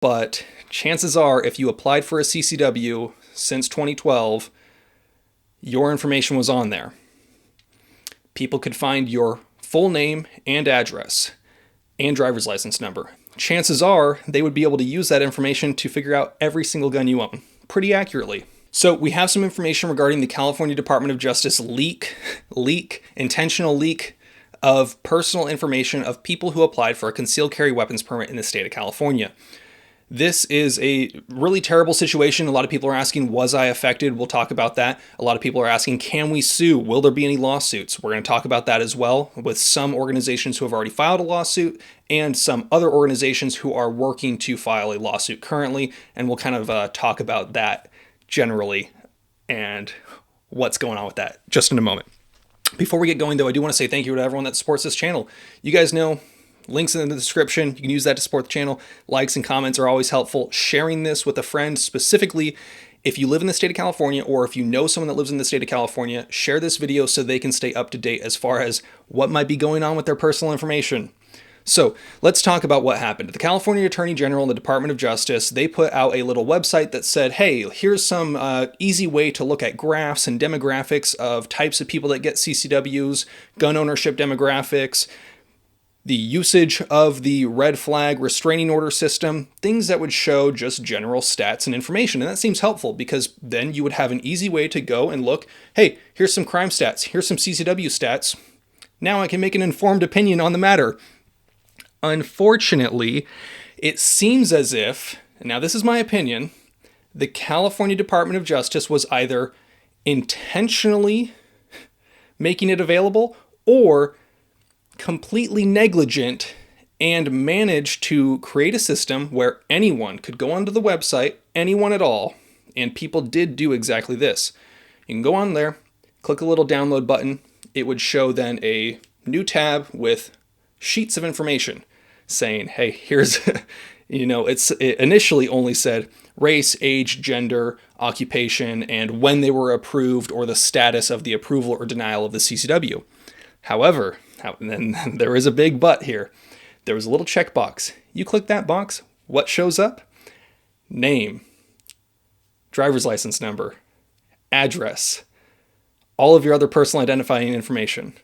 but chances are if you applied for a CCW since 2012, your information was on there. People could find your full name and address and driver's license number. Chances are they would be able to use that information to figure out every single gun you own pretty accurately. So we have some information regarding the California Department of Justice intentional leak of personal information of people who applied for a concealed carry weapons permit in the state of California. This is a really terrible situation. A lot of people are asking, was I affected? We'll talk about that. A lot of people are asking, can we sue? Will there be any lawsuits? We're going to talk about that as well, with some organizations who have already filed a lawsuit and some other organizations who are working to file a lawsuit currently. And we'll kind of talk about that generally and what's going on with that just in a moment. Before we get going, though, I do want to say thank you to everyone that supports this channel. You guys know, links in the description. You can use that to support the channel. Likes and comments are always helpful. Sharing this with a friend, specifically if you live in the state of California or if you know someone that lives in the state of California, share this video so they can stay up to date as far as what might be going on with their personal information. So let's talk about what happened. The California Attorney General and the Department of Justice, they put out a little website that said, hey, here's some easy way to look at graphs and demographics of types of people that get CCWs, gun ownership demographics, the usage of the red flag restraining order system, things that would show just general stats and information. And that seems helpful because then you would have an easy way to go and look, hey, here's some crime stats, here's some CCW stats. Now I can make an informed opinion on the matter. Unfortunately, it seems as if, and now this is my opinion, the California Department of Justice was either intentionally making it available or completely negligent and managed to create a system where anyone could go onto the website, anyone at all, and people did do exactly this. You can go on there, click a little download button. It would show then a new tab with sheets of information saying, hey, here's, it initially only said race, age, gender, occupation, and when they were approved or the status of the approval or denial of the CCW. However, and then there is a big but here. There was a little checkbox. You click that box, what shows up? Name, driver's license number, address, all of your other personal identifying information.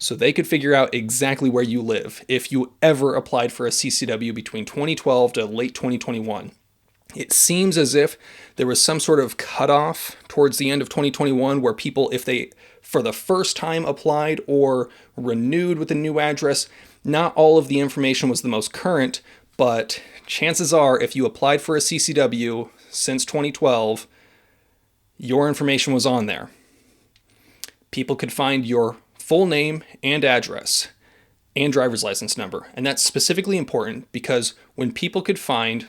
So they could figure out exactly where you live if you ever applied for a CCW between 2012 to late 2021. It seems as if there was some sort of cutoff towards the end of 2021 where people, if they for the first time applied or renewed with a new address, not all of the information was the most current, but chances are if you applied for a CCW since 2012, your information was on there. People could find your full name and address and driver's license number. And that's specifically important because when people could find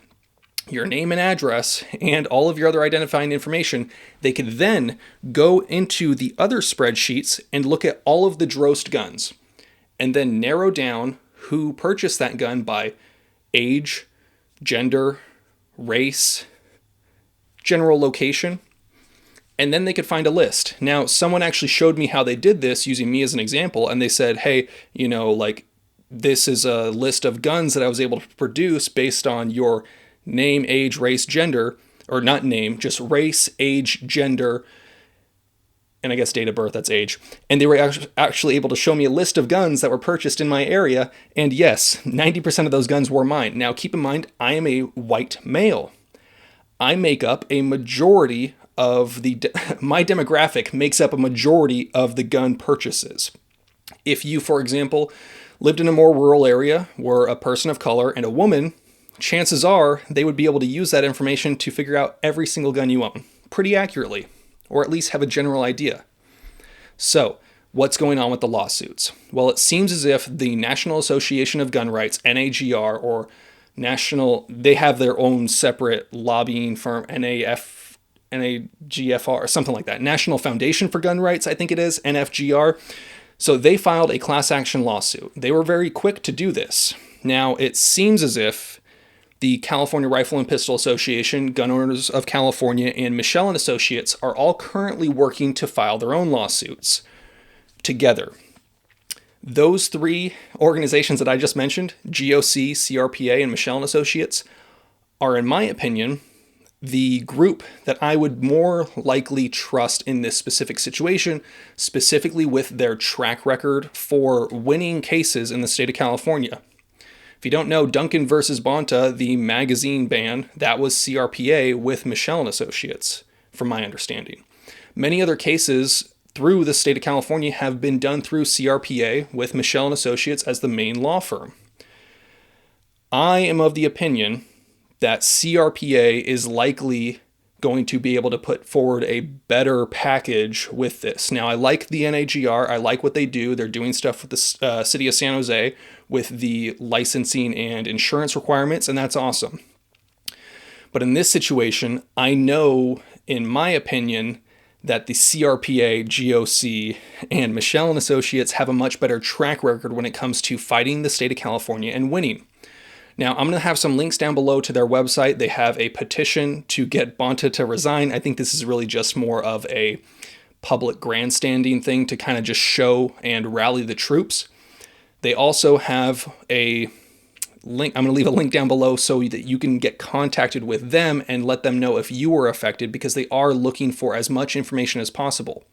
your name and address and all of your other identifying information, they could then go into the other spreadsheets and look at all of the grossed guns and then narrow down who purchased that gun by age, gender, race, general location. And then they could find a list. Now, someone actually showed me how they did this using me as an example. And they said, hey, this is a list of guns that I was able to produce based on your name, age, race, gender, or not name, just race, age, gender, and I guess date of birth, that's age. And they were actually able to show me a list of guns that were purchased in my area. And yes, 90% of those guns were mine. Now, keep in mind, I am a white male. I make up a majority of my demographic makes up a majority of the gun purchases. If you, for example, lived in a more rural area, were a person of color and a woman, chances are they would be able to use that information to figure out every single gun you own pretty accurately, or at least have a general idea. So, what's going on with the lawsuits? Well, it seems as if the National Association of Gun Rights, NAGR, or they have their own separate lobbying firm, NAGFR, something like that. National Foundation for Gun Rights, I think it is, NFGR. So they filed a class action lawsuit. They were very quick to do this. Now, it seems as if the California Rifle and Pistol Association, Gun Owners of California, and Michelle and Associates are all currently working to file their own lawsuits together. Those three organizations that I just mentioned, GOC, CRPA, and Michelle and Associates, are, in my opinion, the group that I would more likely trust in this specific situation, specifically with their track record for winning cases in the state of California. If you don't know, Duncan versus Bonta, the magazine ban, that was CRPA with Michelle and Associates, from my understanding. Many other cases through the state of California have been done through CRPA with Michelle and Associates as the main law firm. I am of the opinion that CRPA is likely going to be able to put forward a better package with this. Now, I like the NAGR. I like what they do. They're doing stuff with the city of San Jose with the licensing and insurance requirements, and that's awesome. But in this situation, I know, in my opinion, that the CRPA, GOC, and Michelle and Associates have a much better track record when it comes to fighting the state of California and winning. Now, I'm going to have some links down below to their website. They have a petition to get Bonta to resign. I think this is really just more of a public grandstanding thing to kind of just show and rally the troops. They also have a link. I'm going to leave a link down below so that you can get contacted with them and let them know if you were affected, because they are looking for as much information as possible.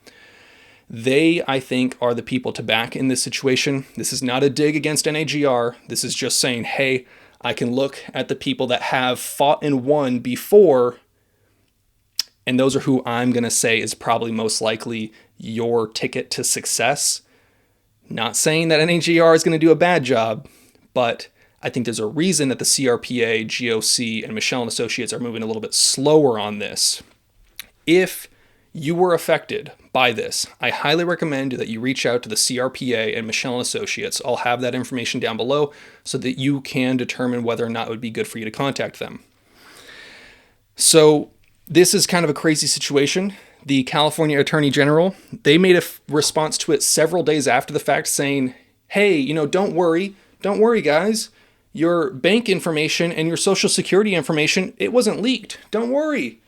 They, I think, are the people to back in this situation. This is not a dig against NAGR. This is just saying, hey, I can look at the people that have fought and won before, and those are who I'm going to say is probably most likely your ticket to success. Not saying that NAGR is going to do a bad job, but I think there's a reason that the CRPA, GOC, and Michelle and Associates are moving a little bit slower on this. If you were affected by this, I highly recommend that you reach out to the CRPA and Michelle and Associates. I'll have that information down below so that you can determine whether or not it would be good for you to contact them. So this is kind of a crazy situation. The California Attorney General, they made a response to it several days after the fact saying, hey, don't worry, guys. Your bank information and your social security information, it wasn't leaked. Don't worry.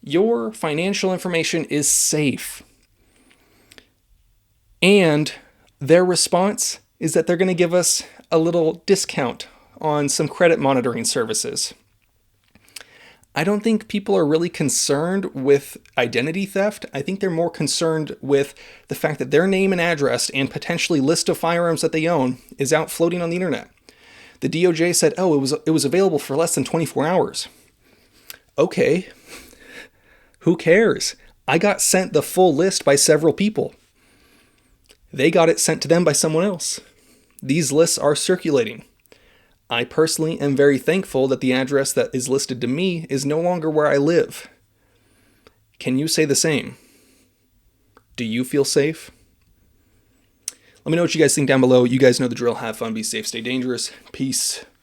Your financial information is safe. And their response is that they're going to give us a little discount on some credit monitoring services. I don't think people are really concerned with identity theft. I think they're more concerned with the fact that their name and address and potentially list of firearms that they own is out floating on the internet. The DOJ said, it was available for less than 24 hours. Okay. Who cares? I got sent the full list by several people. They got it sent to them by someone else. These lists are circulating. I personally am very thankful that the address that is listed to me is no longer where I live. Can you say the same? Do you feel safe? Let me know what you guys think down below. You guys know the drill. Have fun, be safe, stay dangerous. Peace.